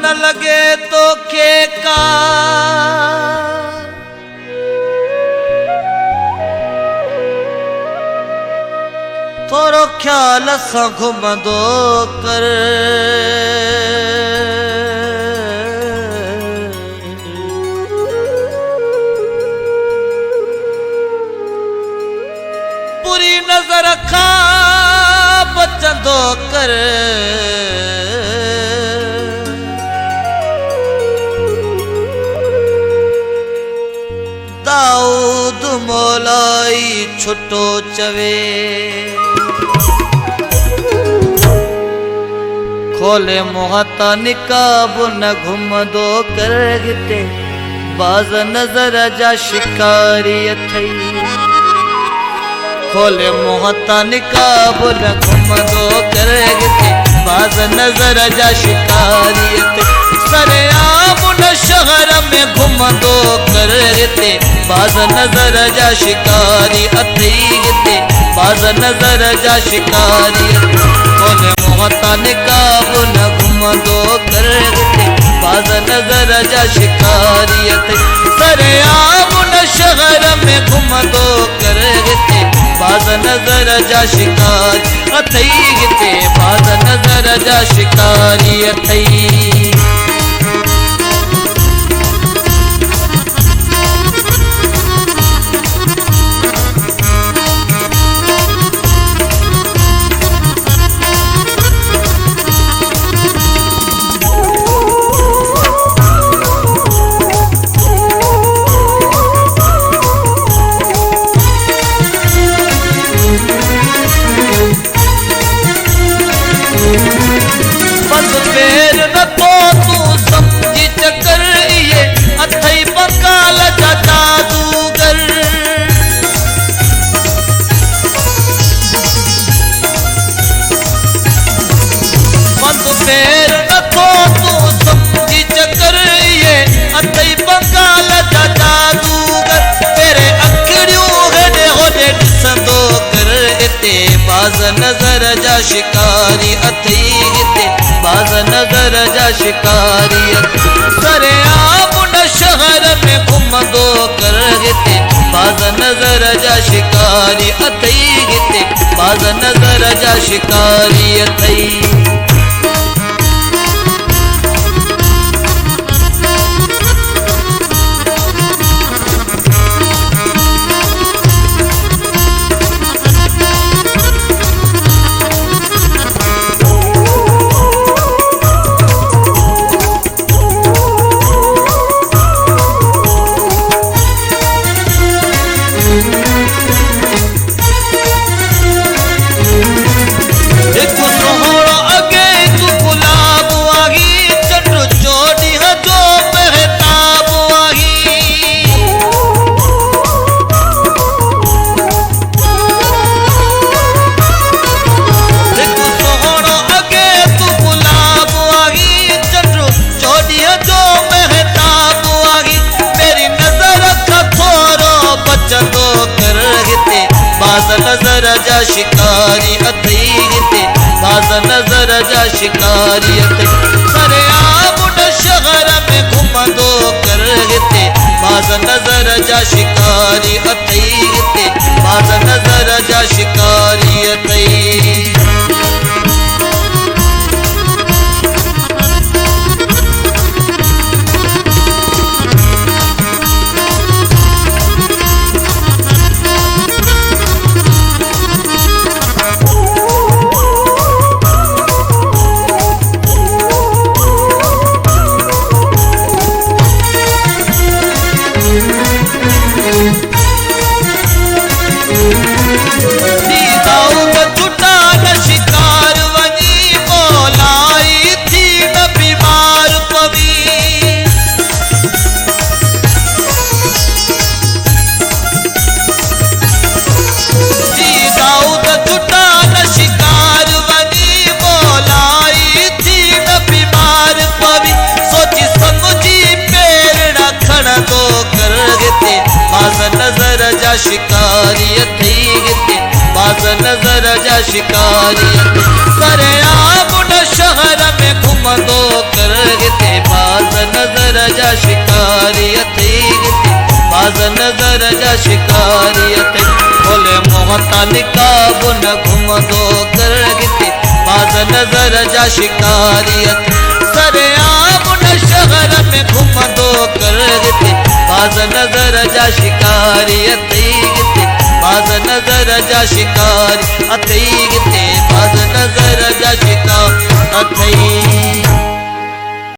न लगे तो का थोरो ख्याल सां घुमंदो कर पूरी नजर खां बचंदो कर दाऊद मौलाई छुटो चवे खोले मुहता निकाब न घुमंदो कर गिते बाज नजर जा शिकारी अथई खोले मुहता निकाब न घुमंदो कर गिते बाज नजर जा शिकारी अथई सरेआम न शहर में घुमंदो कर गिते बाज नजर जा शिकारी अथई गिते बाज नजर जा शिकारी खोले मुहता निकाब न घुमंदो कर गिते बाज नजर जा शिकारी अथई सरेआम न शहर में घुमंदो कर गिते बाज नजर जा शिकारी अथई गिते बाज नजर जा शिकारी अथई बाज नजर जा शिकारी अथई गिते बाज नजर जा शिकारी सरेआम न शहर में घुमंदो कर गिते बाज नजर जा शिकारी अथई गिते बाज नजर जा शिकारी अथई नजर जा शिकारी अथई गिते बाज नजर जा शिकारी अथई सरेआम न शहर में घुमंदो कर गिते बाज नजर जा शिकारी अथई गिते बाज नजर जा शिकारी अथई जा शिकारी अथई गिते बाज नजर जा शिकारी सरेआम न शहर में घुम घुमंदो करगते बाज़ नज़र जा शिकारियत बाज़ नज़र जा शिकारियत बोले मोहता निकाब न घुमंदो करगते बाज़ नज़र जा शिकारियत सरेआम न शहर में घुमंदो करगते बाज़ नज़र जा शिकारियत बाज़ नज़र जा शिकारी बाज़ नज़र जा शिकार अथई।